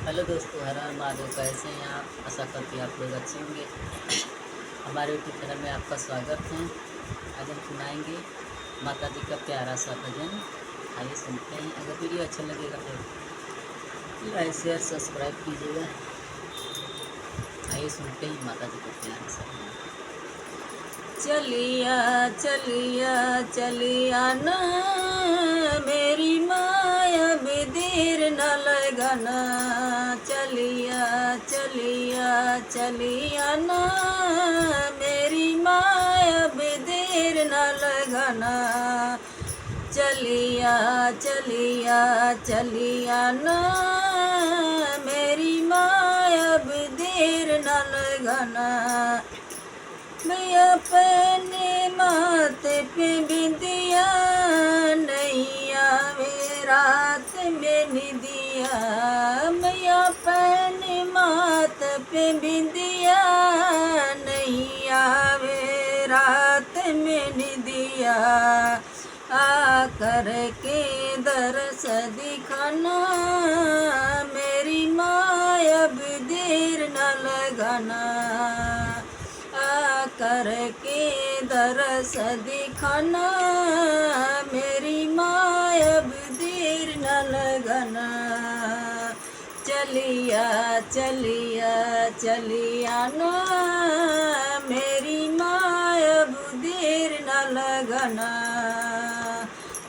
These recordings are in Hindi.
हेलो दोस्तों, हर हर महादेव। कैसे हैं आप? आशा करती हैं आप लोग अच्छे होंगे। हमारे यूट्यूब चैनल में आपका स्वागत है। आज हम सुनाएंगे माता जी का प्यारा सा भजन। आइए सुनते हैं। अगर वीडियो अच्छा लगेगा तो लाइक शेयर सब्सक्राइब कीजिएगा। आइए सुनते हैं माता जी का प्यारा सा भजन। चलिया चलिया चलिया ना मेरी माया में देर न लगना। चलिया चलिया चलिया ना मेरी माया में देर न लगना। चलिया चलिया चलिया ना मेरी माया में देर न लगना। मैं अपने माथे पे बिंदिया नहीं आवे रात में निदिया। मैं अपने माथे पे बिंदिया नहीं आवे रात में निदिया। आ कर के दरस दिखाना मेरी माया अब देर न लगाना। करके दरस दिखाना मेरी माया अब देर न लगना। चलिया चलिया चलिया ना मेरी माया अब देर न लगना।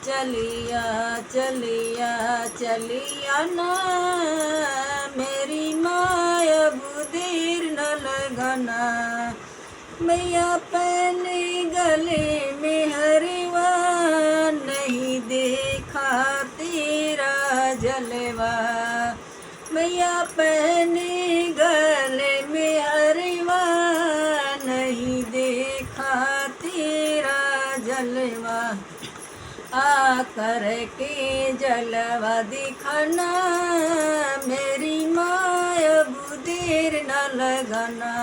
चलिया चलिया चलिया ना मेरी माया अब देर न लगना। मैं अपने गले में हरवा नहीं देखा तेरा जलवा। मैं अपने गले में हरवा नहीं देखा तेरा जलवा। आ कर के जलवा दिखाना मेरी माया देर न लगना।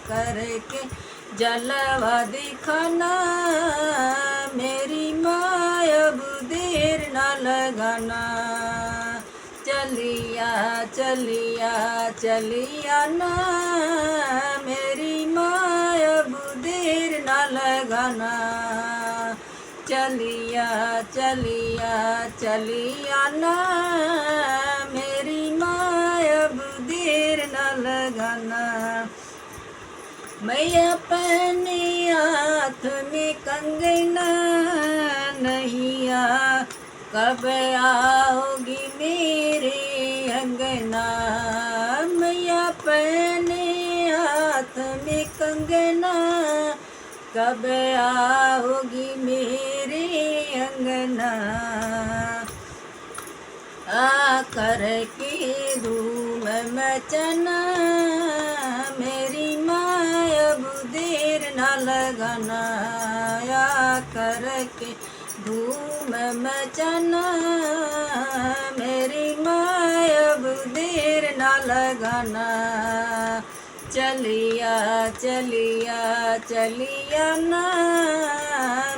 करके जलवा दिखाना मेरी माया देर न लगना। चलिया चलिया चलिया ना मेरी माया देर न लगना। चलिया चलिया चलिया ना मेरी माया देर न लगना। मैं अपने हाथ में कंगना नहीं आ कब आओगी मेरे अंगना। मैं अपने हाथ में कंगना कब आओगी मेरे अंगना। आ कर के धूम मचना मेरी माया देर न लगना। आ कर के धूम मचना मेरी माया देर न लगना। चलिया चलिया चलिया ना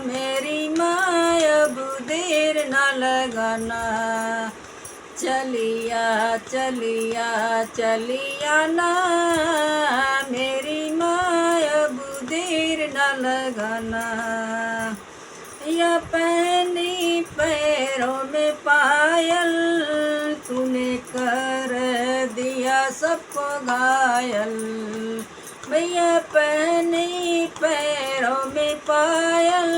मेरी माया देर न लगना। चलिया चलिया चलिया ना मेरी माया देर न लगना। या पहनी पैरों में पायल तूने कर दिया सबको घायल। भैया पहनी पैरों में पायल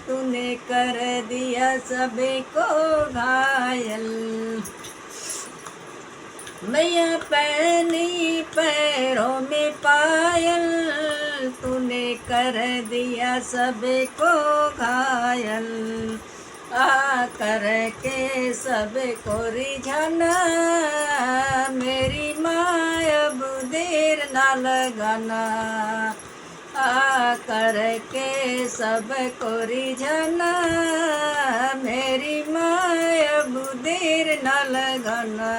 तूने कर दिया सभी को घायल। मैया पहनी पैरों में पायल तूने कर दिया सभी को घायल। आ कर के सब को रिझाना मेरी माया देर न लगना। आ कर के सब को रिझाना मेरी माया देर न लगना।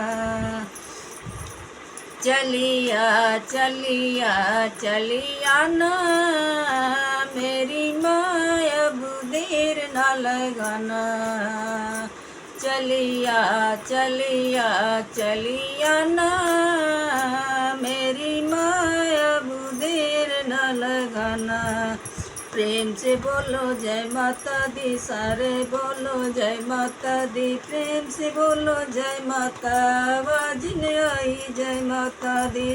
चलिया चलिया चलिया ना मेरी माया देर न लगना। चलिया चलिया चलिया ना मेरी माया बुदेर न लगाना। प्रेम से बोलो जय माता दी, सारे बोलो जय माता दी। प्रेम से बोलो जय माता, आवाज ने आई जय माता दी।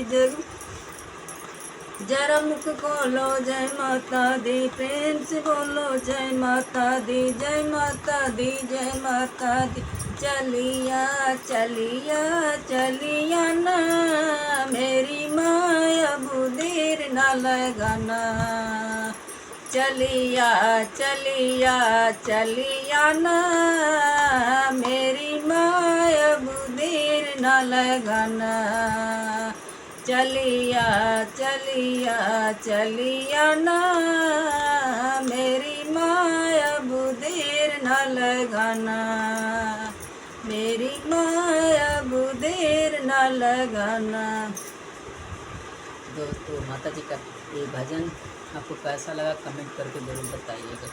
जरा मुख खोलो जय माता दी, प्रेम से बोलो जय माता दी। जय माता दी, जय माता दी। चलिया चलिया चलिया ना मेरी माया बुदेर न लगाना। चलिया चलिया चलिया ना मेरी माया बुदेर न लगाना। चलिया चलिया चलिया ना मेरी माया बुदेर न लगाना। मेरी माया बुदेर न लगाना। दोस्तों, माता जी का ये भजन आपको कैसा लगा कमेंट करके ज़रूर बताइएगा।